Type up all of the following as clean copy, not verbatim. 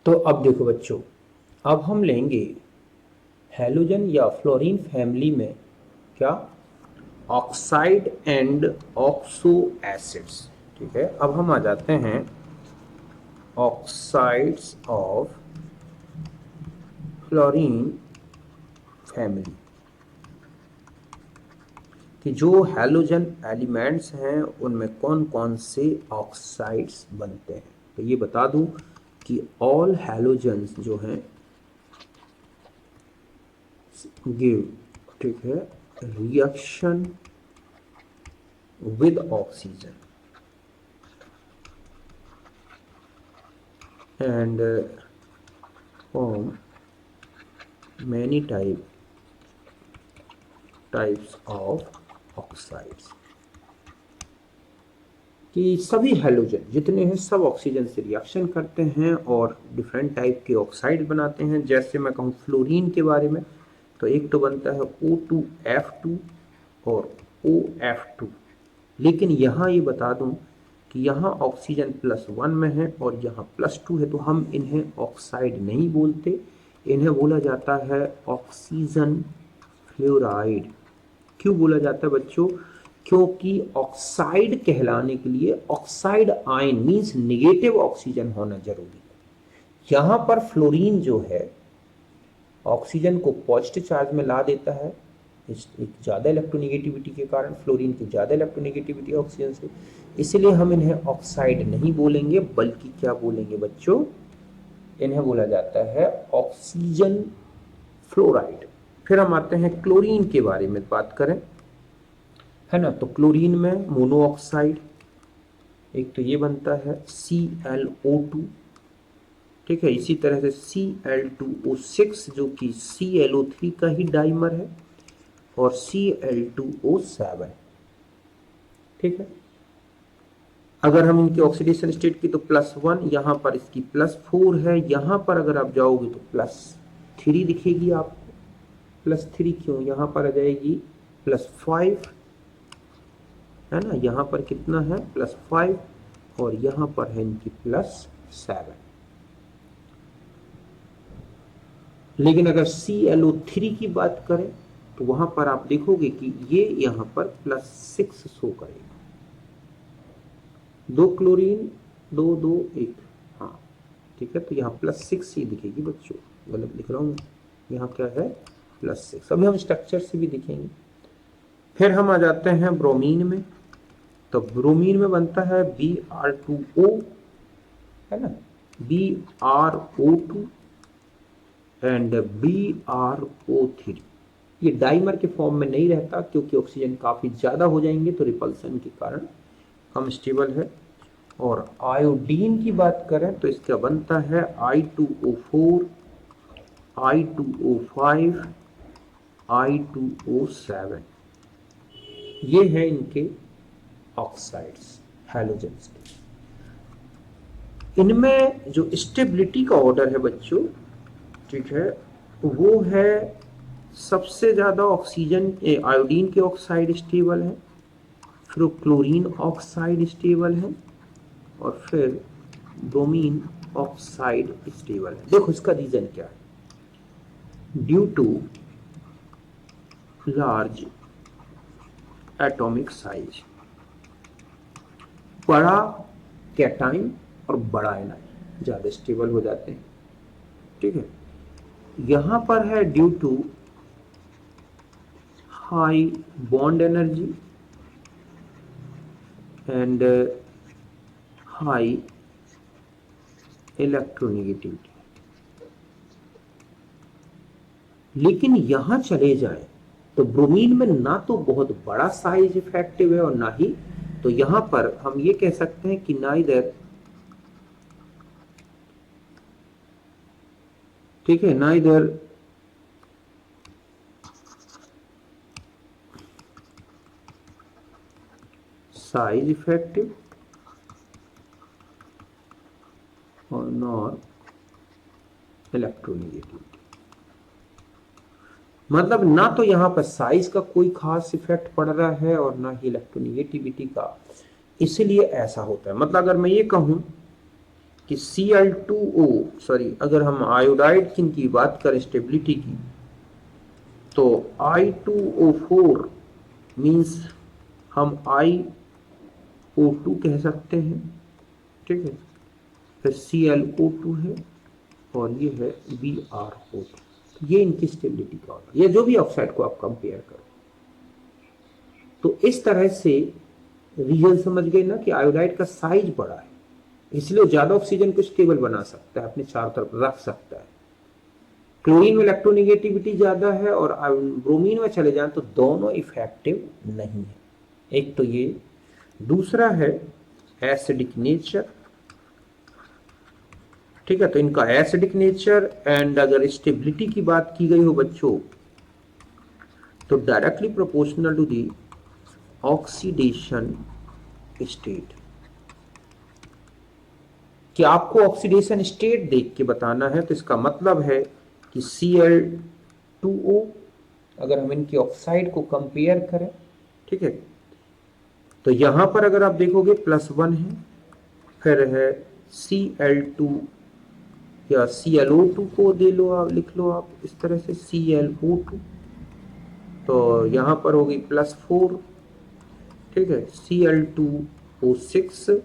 तो अब देखो बच्चों, अब हम लेंगे हैलोजन या फ्लोरीन फैमिली में क्या ऑक्साइड एंड ऑक्सो एसिड्स। ठीक है, अब हम आ जाते हैं ऑक्साइड्स ऑफ फ्लोरीन फैमिली कि जो हैलोजन एलिमेंट्स हैं उनमें कौन कौन से ऑक्साइड्स बनते हैं। तो ये बता दूं कि ऑल हैलोजन्स जो हैं गिव, ठीक है, reaction with oxygen and form many types of oxides कि सभी हैलोजन जितने हैं सब ऑक्सीजन से रिएक्शन करते हैं और डिफरेंट टाइप के ऑक्साइड बनाते हैं। जैसे मैं कहूँ फ्लोरीन के बारे में, तो एक तो बनता है O2F2 और OF2। लेकिन यहाँ ये बता दूं कि यहाँ ऑक्सीजन +1 में है और यहाँ +2 है, तो हम इन्हें ऑक्साइड नहीं बोलते, इन्हें बोला जाता है ऑक्सीजन फ्लोराइड। क्यों बोला जाता है बच्चों? क्योंकि ऑक्साइड कहलाने के लिए oxide ion means negative oxygen होना जरूरी है। यहाँ पर फ्लोरीन जो है ऑक्सीजन को पॉजिटिव चार्ज में ला देता है, एक ज़्यादा इलेक्ट्रोनेगेटिविटी के कारण, फ्लोरीन की ज़्यादा इलेक्ट्रोनेगेटिविटी ऑक्सीजन से, इसलिए हम इन्हें ऑक्साइड नहीं बोलेंगे बल्कि क्या बोलेंगे बच्चों? इन्हें बोला जाता है ऑक्सीजन फ्लोराइड। फिर हम आते हैं क्लोरीन के बारे में बात करें, है ना। तो क्लोरीन में मोनो ऑक्साइड एक तो ये बनता है ClO2, ठीक है। इसी तरह से Cl2O6 जो कि ClO3 का ही डाइमर है, और Cl2O7, ठीक है। अगर हम इनकी ऑक्सीडेशन स्टेट की तो +1, यहाँ पर इसकी +4 है, यहाँ पर अगर आप जाओगे तो +3 दिखेगी आपको। +3 क्यों? यहाँ पर आ जाएगी +5, है ना। यहाँ पर कितना है? +5, और यहाँ पर है इनकी +7। लेकिन अगर ClO3 की बात करें तो वहां पर आप देखोगे कि ये यहां पर +6 शो करेगा। 2 क्लोरीन 2 2 1, हाँ ठीक है। तो यहाँ +6 ही दिखेगी बच्चों, गलत लिख रहा हूँ, यहाँ क्या है? +6। अभी हम स्ट्रक्चर से भी दिखेंगे। फिर हम आ जाते हैं ब्रोमीन में। तो ब्रोमीन में बनता है Br2O, है ना, BrO2 एंड BrO3। ये डाइमर के फॉर्म में नहीं रहता क्योंकि ऑक्सीजन काफी ज्यादा हो जाएंगे तो रिपल्सन के कारण कम स्टेबल है। और आयोडीन की बात करें तो इसका बनता है I2O4, I2O5, I2O7। ये है इनके ऑक्साइड्स हैलोजेंस के। इनमें जो स्टेबिलिटी का ऑर्डर है बच्चों, ठीक है, वो है सबसे ज्यादा ऑक्सीजन आयोडीन के ऑक्साइड स्टेबल है, फिर क्लोरीन ऑक्साइड स्टेबल है, और फिर ब्रोमीन ऑक्साइड स्टेबल है। देखो इसका रीजन क्या है? Due to large atomic size, बड़ा कैटाइन और बड़ा एनाइन ज्यादा स्टेबल हो जाते हैं, ठीक है। यहां पर है due to high bond energy and high electronegativity. लेकिन यहां चले जाए तो ब्रोमीन में ना तो बहुत बड़ा साइज इफेक्टिव है और ना ही, तो यहां पर हम ये कह सकते हैं कि ना इधर, ठीक है, ना इधर साइज इफेक्टिव और नॉर इलेक्ट्रोनेगेटिविटी। मतलब ना तो यहां पर साइज का कोई खास इफेक्ट पड़ रहा है और ना ही इलेक्ट्रोनेगेटिविटी का, इसलिए ऐसा होता है। मतलब अगर मैं ये कहूं कि Cl2O, सॉरी, अगर हम आयोडाइड की बात करें स्टेबिलिटी की, तो I2O4 मीन्स हम IO2 कह सकते हैं, ठीक है। फिर ClO2 है और ये है BrO2। ये इनकी स्टेबिलिटी का ऑर्डर, ये जो भी ऑक्साइड को आप कंपेयर करो। तो इस तरह से रीजन समझ गए ना कि आयोडाइड का साइज बड़ा है, इसलिए ज्यादा ऑक्सीजन को स्टेबल बना सकता है, अपने चारों तरफ रख सकता है। क्लोरीन में इलेक्ट्रोनेगेटिविटी ज्यादा है और ब्रोमीन में चले जाएं तो दोनों इफेक्टिव नहीं है। एक तो ये, दूसरा है एसिडिक नेचर, ठीक है। तो इनका एसिडिक नेचर एंड अगर स्टेबिलिटी की बात की गई हो बच्चों, तो directly proportional to the oxidation state. कि आपको ऑक्सीडेशन स्टेट देख के बताना है, तो इसका मतलब है कि Cl2O, अगर हम इनकी ऑक्साइड को कंपेयर करें, ठीक है, तो यहां पर अगर आप देखोगे +1 है, फिर है Cl2 या ClO2 को दे लो आप, लिख लो आप इस तरह से ClO2, तो यहां पर होगी +4, ठीक है। Cl2O6,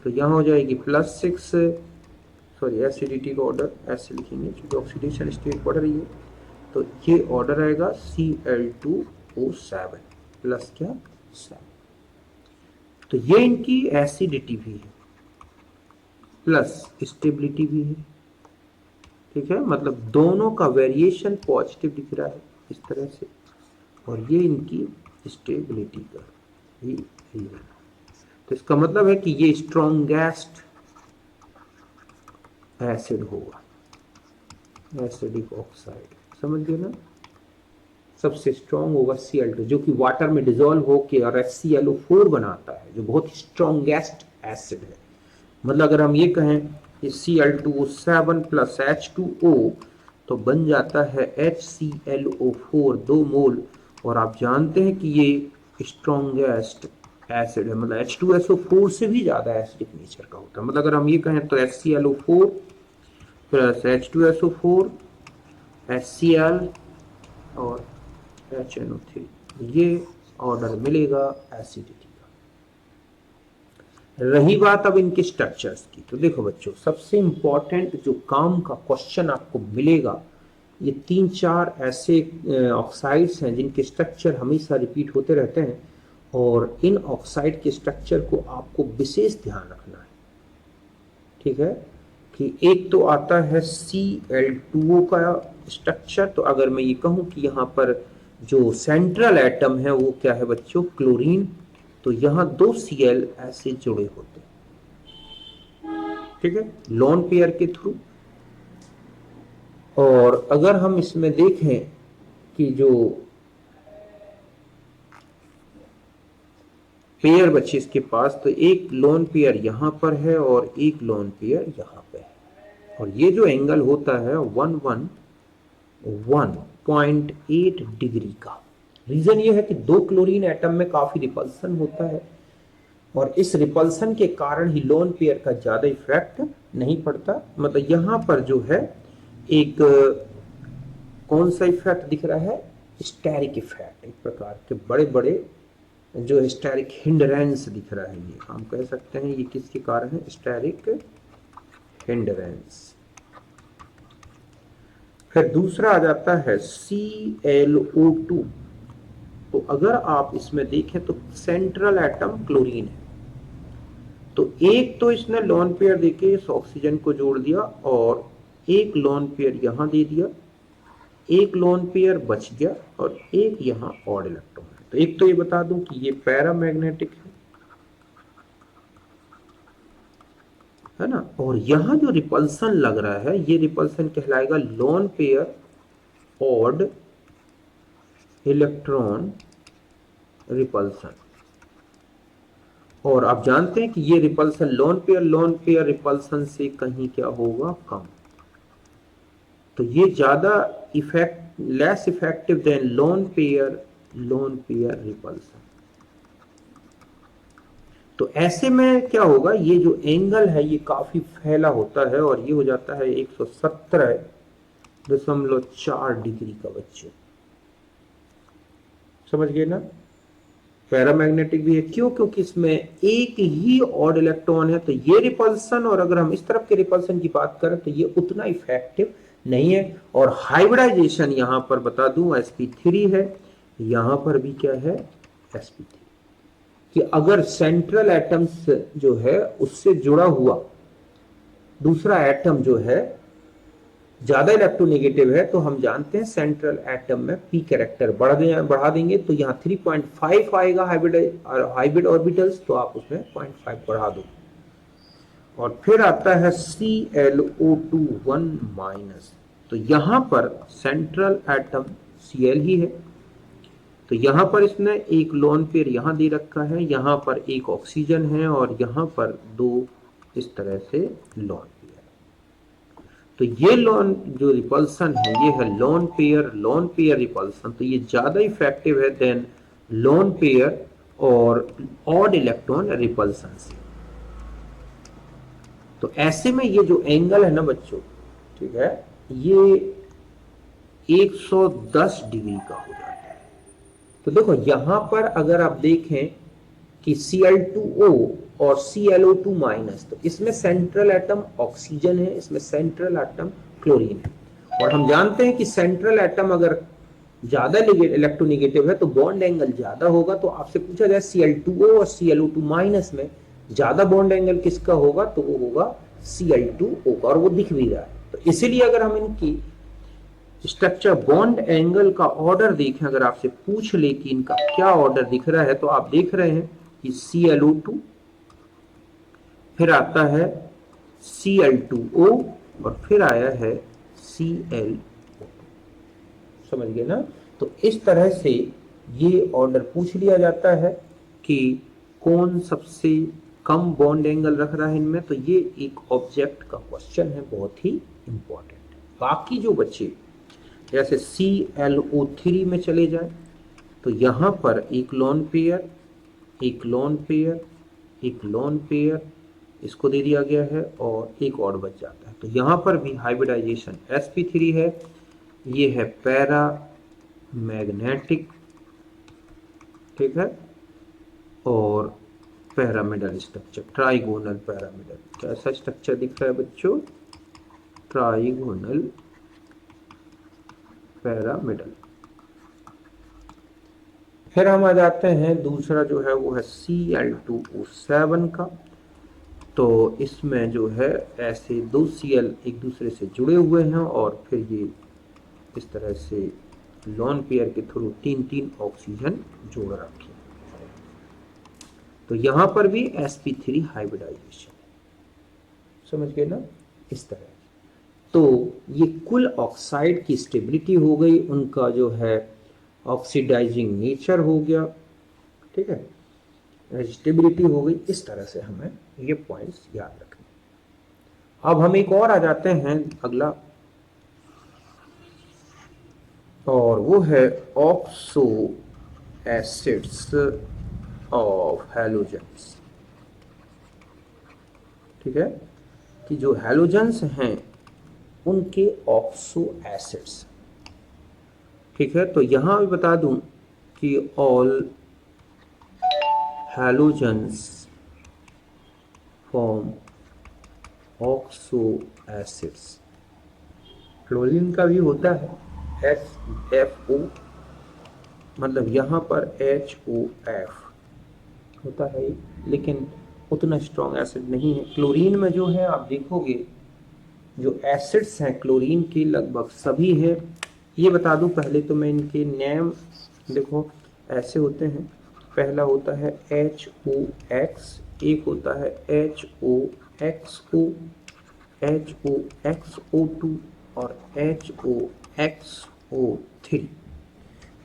तो यहां हो जाएगी +6, सॉरी एसिडिटी का ऑर्डर ऐसे लिखेंगे क्योंकि ऑक्सीडेशन स्टेट बढ़ रही है, तो ये ऑर्डर आएगा Cl2O7 प्लस क्या 7। तो ये इनकी एसिडिटी भी है प्लस स्टेबिलिटी भी है, ठीक है। मतलब दोनों का वेरिएशन पॉजिटिव दिख रहा है इस तरह से, और ये इनकी स्टेबिलिटी का ही है। तो इसका मतलब है कि ये स्ट्रॉन्गेस्ट एसिड होगा, एसिडिक ऑक्साइड, समझ गए ना। सबसे स्ट्रॉन्ग होगा Cl2, जो कि वाटर में डिजोल्व होके और HClO4 बनाता है, जो बहुत स्ट्रॉन्गेस्ट एसिड है। मतलब अगर हम ये कहें कि Cl2O7 प्लस H2O, तो बन जाता है HClO4 2 मोल, और आप जानते हैं कि ये स्ट्रॉन्गेस्ट एसिड है, मतलब H2SO4 से भी ज्यादा एसिडिक नेचर का होता है। मतलब अगर हम ये कहें तो HClO4 प्लस H2SO4 HCl और HNO3, ये ऑर्डर मिलेगा एसिडिटी का। रही बात अब इनके स्ट्रक्चर्स की, तो देखो बच्चों, सबसे इंपॉर्टेंट जो काम का क्वेश्चन आपको मिलेगा, ये 3-4 ऐसे ऑक्साइड्स हैं जिनके स्ट्रक्चर हमेशा रिपीट होते रहते हैं, और इन ऑक्साइड के स्ट्रक्चर को आपको विशेष ध्यान रखना है, ठीक है। कि एक तो आता है Cl2O का स्ट्रक्चर, तो अगर मैं ये कहूं कि यहाँ पर जो सेंट्रल एटम है वो क्या है बच्चों, क्लोरीन, तो यहाँ 2 Cl ऐसे जुड़े होते हैं, ठीक है, लोन पेयर के थ्रू। और अगर हम इसमें देखें कि जो पेयर बचे इसके पास, तो एक लोन पेयर यहां पर है और एक लोन पेयर यहां पे है, और ये जो एंगल होता है 111.8 डिग्री का। रीजन ये है कि 2 क्लोरीन एटम में काफी रिपल्सन होता है, और इस रिपल्सन के कारण ही लोन पेयर का ज्यादा इफेक्ट नहीं पड़ता। मतलब यहां पर जो है एक कौन सा इफेक्ट दिख रहा है, स्टेरिक इफेक्ट, एक प्रकार के बड़े बड़े जो स्टेरिक हिंडरेंस दिख रहा है, ये हम कह सकते हैं ये किसके कारण है, स्टेरिक हिंडरेंस। फिर दूसरा आ जाता है ClO2, तो अगर आप इसमें देखें तो सेंट्रल एटम क्लोरीन है, तो एक तो इसने लोन पेयर देके इस ऑक्सीजन को जोड़ दिया और एक लोन पेयर यहां दे दिया, एक लोन पेयर बच गया और एक यहां ऑड इलेक्ट्रॉन है। तो एक तो ये बता दूं कि ये पैरामैग्नेटिक है ना, और यहां जो रिपल्सन लग रहा है ये रिपल्सन कहलाएगा lone pair odd electron repulsion. और आप जानते हैं कि ये रिपल्सन लोन पेयर रिपल्सन से कहीं क्या होगा, कम। तो ये ज्यादा less effective than lone pair repulsion. तो ऐसे में क्या होगा, ये जो एंगल है ये काफी फैला होता है और ये हो जाता है 117.4 डिग्री का बच्चों। समझ गए ना। पैरामैग्नेटिक भी है, क्यों? क्योंकि इसमें एक ही ऑड इलेक्ट्रॉन है, तो ये रिपल्सन, और अगर हम इस तरफ के रिपल्सन की बात करें तो ये उतना इफेक्टिव नहीं है। और हाइब्रिडाइजेशन यहां पर बता दूं sp3 है, यहां पर भी क्या है sp3, कि अगर सेंट्रल एटम्स जो है उससे जुड़ा हुआ दूसरा एटम जो है ज्यादा इलेक्ट्रोनेगेटिव है, तो हम जानते हैं सेंट्रल एटम में p कैरेक्टर बढ़ा देंगे, तो यहाँ 3.5 आएगा हाइब्रिड ऑर्बिटल्स, तो आप उसमें 0.5 बढ़ा दो। और फिर आता है ClO2 माइनस, तो यहां पर सेंट्रल एटम Cl ही है, तो यहां पर इसने एक लोन पेयर यहां दे रखा है, यहां पर एक ऑक्सीजन है और यहां पर दो इस तरह से लोन पेयर। तो ये लोन जो रिपल्सन है ये है लोन पेयर रिपल्सन, तो ये ज्यादा इफेक्टिव है देन लोन पेयर और ऑड इलेक्ट्रॉन रिपल्सन से। तो ऐसे में ये जो एंगल है ना बच्चों, ठीक है, ये 110 डिग्री का हो जाता है। तो देखो यहां पर अगर आप देखें कि Cl2O और ClO2 माइनस, तो इसमें सेंट्रल एटम ऑक्सीजन है, इसमें सेंट्रल एटम क्लोरीन है, और हम जानते हैं कि सेंट्रल एटम अगर ज्यादा इलेक्ट्रोनेगेटिव है तो बॉन्ड एंगल ज्यादा होगा। तो आपसे पूछा जाए Cl2O और ClO2 माइनस में ज्यादा बॉन्ड एंगल किसका होगा, तो वो होगा Cl2O का, और वो दिख भी रहा है। तो इसीलिए अगर हम इनकी स्ट्रक्चर बॉन्ड एंगल का ऑर्डर देखें, अगर आपसे पूछ ले कि इनका क्या ऑर्डर दिख रहा है, तो आप देख रहे हैं कि ClO2, फिर आता है Cl2O और फिर आया है Cl। समझ गए ना। तो इस तरह से ये ऑर्डर पूछ लिया जाता है कि कौन सबसे कम बॉन्ड एंगल रख रहा है इनमें, तो ये एक ऑब्जेक्ट का क्वेश्चन है, बहुत ही इंपॉर्टेंट। बाकी जो बच्चे जैसे ClO3 में चले जाए, तो यहां पर एक लोन पेयर, एक लोन पेयर, एक लोन पेयर इसको दे दिया गया है और एक और बच जाता है। तो यहां पर भी हाइब्रिडाइजेशन sp3 है, ये है पैरा मैग्नेटिक, ठीक है, और पैरामिडल स्ट्रक्चर, ट्राइगोनल पैरामिडल। कैसा स्ट्रक्चर दिख रहा है बच्चों, ट्राइगोनल पैरामिडल। फिर हम आ जाते हैं दूसरा जो है वो है Cl2O7 का। तो इसमें जो है ऐसे दो Cl एक दूसरे से जुड़े हुए हैं और फिर ये इस तरह से लोन पेयर के थ्रू 3-3 ऑक्सीजन जोड़ रखे। तो यहां पर भी sp3 हाइब्रिडाइजेशन, समझ गए ना, इस तरह। तो ये कुल ऑक्साइड की स्टेबिलिटी हो गई, उनका जो है ऑक्सीडाइजिंग नेचर हो गया, ठीक है, स्टेबिलिटी हो गई। इस तरह से हमें ये पॉइंट्स याद रखने। अब हम एक और आ जाते हैं अगला, और वो है ऑक्सो एसिड्स ऑफ हैलोजेंस, ठीक है, कि जो हैलोजेंस हैं उनके ऑक्सो एसिड्स, ठीक है। तो यहां भी बता दूं कि all halogens form oxo acids. Chlorine का भी होता है HFO, मतलब यहां पर HOF होता है, लेकिन उतना स्ट्रॉन्ग एसिड नहीं है। क्लोरीन में जो है आप देखोगे जो एसिड्स हैं क्लोरीन के लगभग सभी है। ये बता दूं पहले तो मैं इनके नेम, देखो ऐसे होते हैं, पहला होता है HOX, एक होता है HOXO, HOXO2 और HOXO3।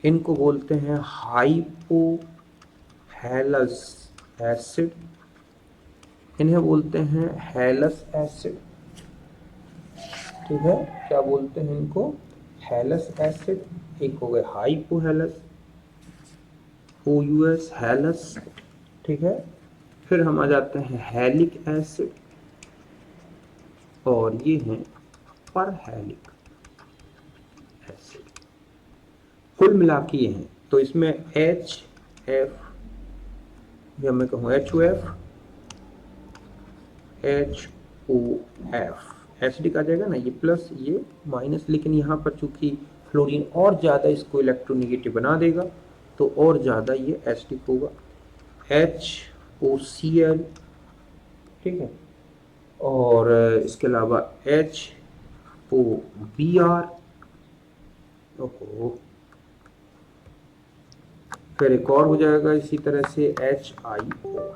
इनको बोलते हैं हाइपो हैलस एसिड, इन्हें बोलते हैं हैलस एसिड, ठीक है। क्या बोलते हैं इनको, हैलस एसिड। एक हो गए हाइपोहेलस OUS हैलस, ठीक है। फिर हम आ जाते हैं हैलिक एसिड, और ये हैं परहैलिक एसिड। कुल मिला के ये हैं, तो इसमें एच एफ, या मैं कहूँ H O F, H O F acidic आ जाएगा ना, ये प्लस ये माइनस, लेकिन यहाँ पर चूंकि फ्लोरीन और ज़्यादा इसको इलेक्ट्रोनेगेटिव बना देगा तो और ज़्यादा ये एसिडिक होगा। HOCl, ठीक है, और इसके अलावा HOBr, ओहो, फिर एक और हो जाएगा इसी तरह से HIO।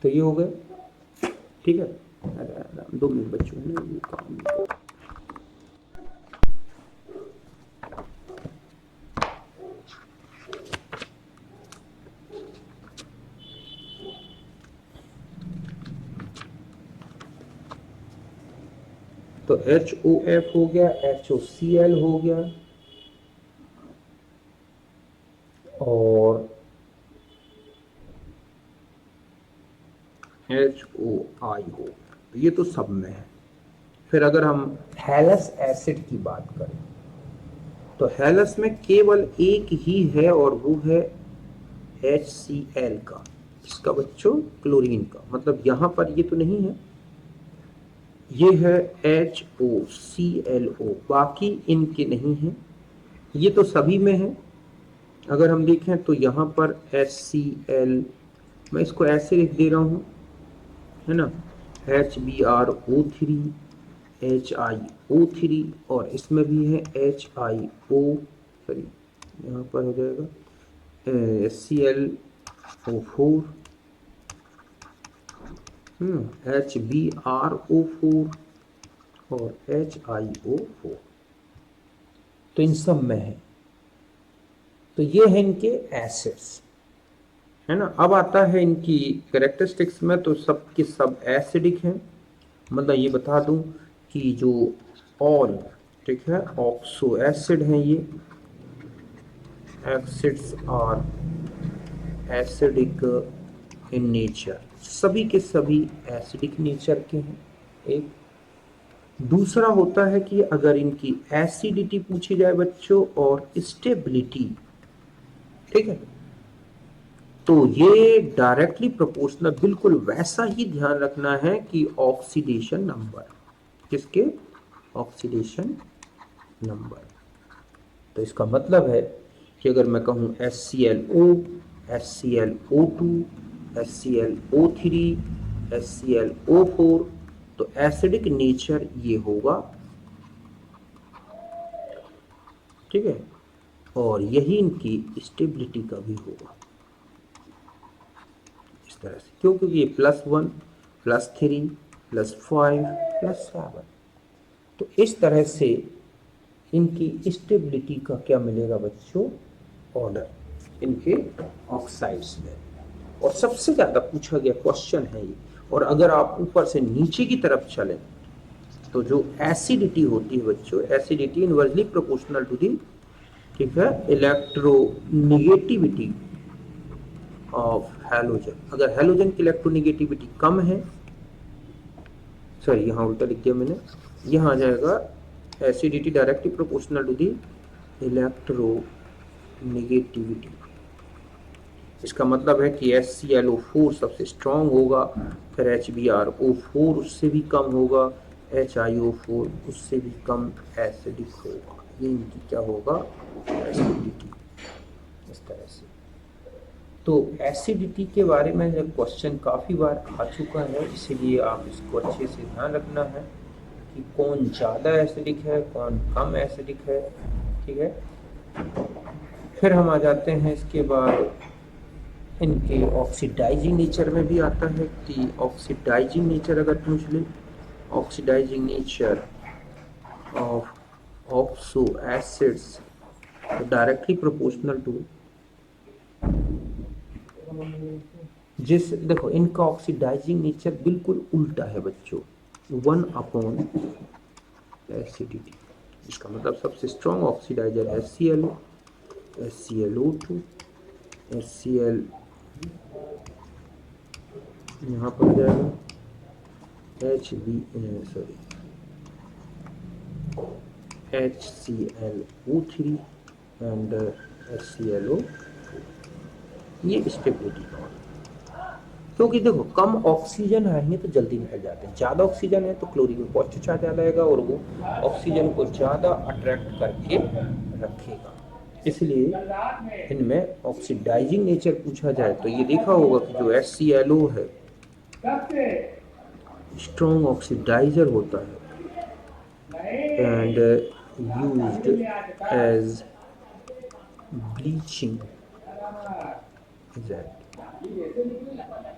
तो ये हो गए, ठीक है। अरे 2 मिनट बच्चों ने ये काम। तो HOF हो गया, HOCl हो गया, और HOI हो, ये तो सब में है। फिर अगर हम हैलस एसिड की बात करें तो हैलस में केवल एक ही है, और वो है HCl का। इसका बच्चों क्लोरीन का, मतलब यहां पर ये तो नहीं है, ये है HOClO, बाकी इनके नहीं है। ये तो सभी में है। अगर हम देखें तो यहाँ पर HCl, मैं इसको ऐसे लिख दे रहा हूँ, है ना, HBrO3, HiO3, और इसमें भी है HiO, सॉरी यहाँ पर हो जाएगा HClO4, HBrO4 और HiO4, तो इन सब में है। तो ये है इनके एसिड्स, है ना। अब आता है इनकी कैरेक्टरिस्टिक्स में, तो सब के सब एसिडिक हैं। मतलब ये बता दूं कि जो ऑल, ठीक है, ऑक्सो एसिड हैं, ये acids are acidic in nature, सभी के सभी एसिडिक नेचर के हैं। एक दूसरा होता है कि अगर इनकी एसिडिटी पूछी जाए बच्चों और स्टेबिलिटी, ठीक है, तो ये डायरेक्टली प्रोपोर्शनल, बिल्कुल वैसा ही ध्यान रखना है कि ऑक्सीडेशन नंबर, किसके, ऑक्सीडेशन नंबर। तो इसका मतलब है कि अगर मैं कहूँ HClO, HClO2, HClO3, HClO4, तो एसिडिक नेचर ये होगा, ठीक है, और यही इनकी स्टेबिलिटी का भी होगा इस तरह से। क्यों? क्योंकि ये +1, +3, +5, +7, तो इस तरह से इनकी स्टेबिलिटी का क्या मिलेगा बच्चों, ऑर्डर इनके ऑक्साइड्स में। और सबसे ज़्यादा पूछा गया क्वेश्चन है ये। और अगर आप ऊपर से नीचे की तरफ चलें तो जो एसिडिटी होती है बच्चों, acidity inversely proportional to the, ठीक है, इलेक्ट्रोनेगेटिविटी ऑफ हैलोजन। अगर हैलोजन की इलेक्ट्रोनेगेटिविटी कम है, सॉरी यहाँ उल्टा लिख दिया मैंने, यहाँ आ जाएगा acidity directly proportional to the electronegativity. इसका मतलब है कि HClO4 सबसे स्ट्रॉन्ग होगा, फिर HBrO4 उससे भी कम होगा, HiO4 उससे भी कम एसिडिक होगा। ये इनकी क्या होगा, एसिडिटी, इस तरह से। तो एसिडिटी के बारे में जब क्वेश्चन काफ़ी बार आ चुका है, इसीलिए आप इसको अच्छे से ध्यान रखना है कि कौन ज़्यादा एसिडिक है, कौन कम एसिडिक है, ठीक है। फिर हम आ जाते हैं इसके बाद इनके ऑक्सीडाइजिंग नेचर में भी आता है कि ऑक्सीडाइजिंग नेचर अगर पूछ ले, oxidising nature of oxo acids directly proportional to, जिस, देखो इनका ऑक्सीडाइजिंग नेचर बिल्कुल उल्टा है बच्चों, 1 अपॉन एसिडिटी। इसका मतलब सबसे strong oxidiser HClO, HClO2, HCl यहाँ पर जाएगा HClO3 एंड HClO, ये स्टेबिलिटी का। क्योंकि देखो कम ऑक्सीजन आएंगे तो जल्दी निकल जाते हैं, ज़्यादा ऑक्सीजन है तो क्लोरीन पॉजिटिव चार्ज ज़्यादा आएगा और वो ऑक्सीजन को ज़्यादा अट्रैक्ट करके रखेगा। इसलिए इनमें ऑक्सीडाइजिंग नेचर पूछा जाए तो ये देखा होगा कि जो HClO है स्ट्रॉन्ग ऑक्सीडाइजर होता है and used as bleaching agent,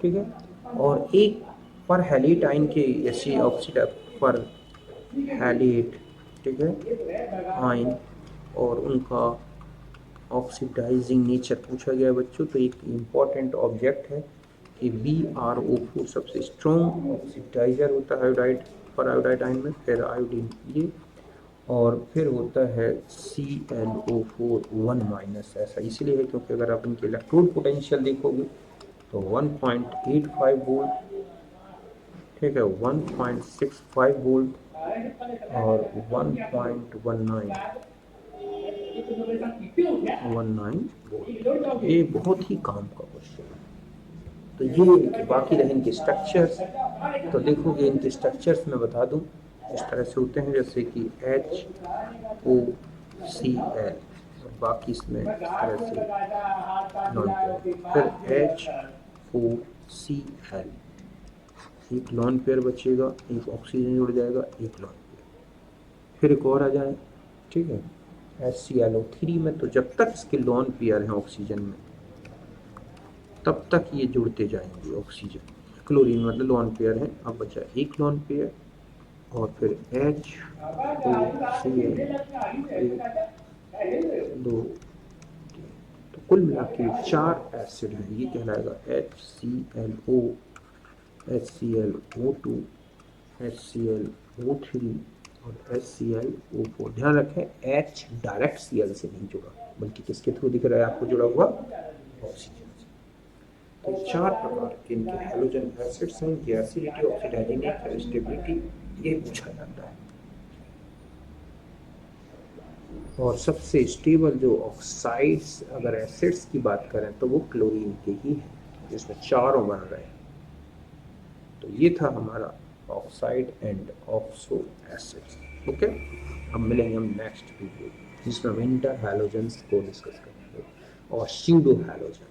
ठीक है। और एक पर हैलेट आयन के ऐसे ऑक्सीडाइज पर हैलेट, ठीक है, आयन और उनका ऑक्सीडाइजिंग नेचर पूछा गया है बच्चों। तो एक इम्पॉर्टेंट ऑब्जेक्ट है कि BrO4 सबसे स्ट्रॉन्ग ऑक्सीडाइजर होता है आयोडाइड पर आयोडाइड आयन में, फिर आयोडीन ये, और फिर होता है ClO4 1- ऐसा इसलिए है क्योंकि अगर आप इनके इलेक्ट्रोड पोटेंशियल देखोगे तो 1.85 वोल्ट, ठीक है, 1.65 वोल्ट और 1.19 वोल्ट। ये बहुत ही काम का क्वेश्चन है। तो ये बाकी रहे इनके स्ट्रक्चर्स। तो देखोगे इनके स्ट्रक्चर्स मैं बता दूं इस तरह से होते हैं, जैसे कि HOCl और बाकी इसमें इस तरह से नॉन पेयर, फिर HOCl, एक लॉन पेयर बचेगा, एक ऑक्सीजन जुड़ जाएगा, एक लॉन पेयर, फिर एक और आ जाए, ठीक है, HClO3 में। तो जब तक इसके लॉन पेयर हैं ऑक्सीजन में तब तक ये जुड़ते जाएंगे ऑक्सीजन। क्लोरीन मतलब लॉन पेयर है, अब बचा एक लॉन पेयर और फिर HOCl, एक, दो, तीन। तो कुल मिला के 4 एसिड है, ये कहलाएगा HClO, HClO2, HClO3 और HClO4। ध्यान रखें H डायरेक्ट Cl से नहीं जुड़ा, बल्कि किसके थ्रू दिख रहा है आपको जुड़ा हुआ, ऑक्सीजन से। तो 4 प्रकार के इनके हैलोजन एसिड्स हैं, इनकी एसिडिटी, ऑक्सीडाइजिंग नेचर, स्टेबिलिटी, ये पूछा जाता है। और सबसे स्टेबल जो ऑक्साइड्स अगर एसिड्स की बात करें तो वो क्लोरीन के ही हैं, जिसमें चारों बन रहे हैं। तो ये था हमारा oxide and oxo acids. Okay, अब मिलेंगे हम नेक्स्ट वीडियो जिसमें हम इंटर हैलोजन्स को डिस्कस करेंगे और स्यूडो हैलोजन।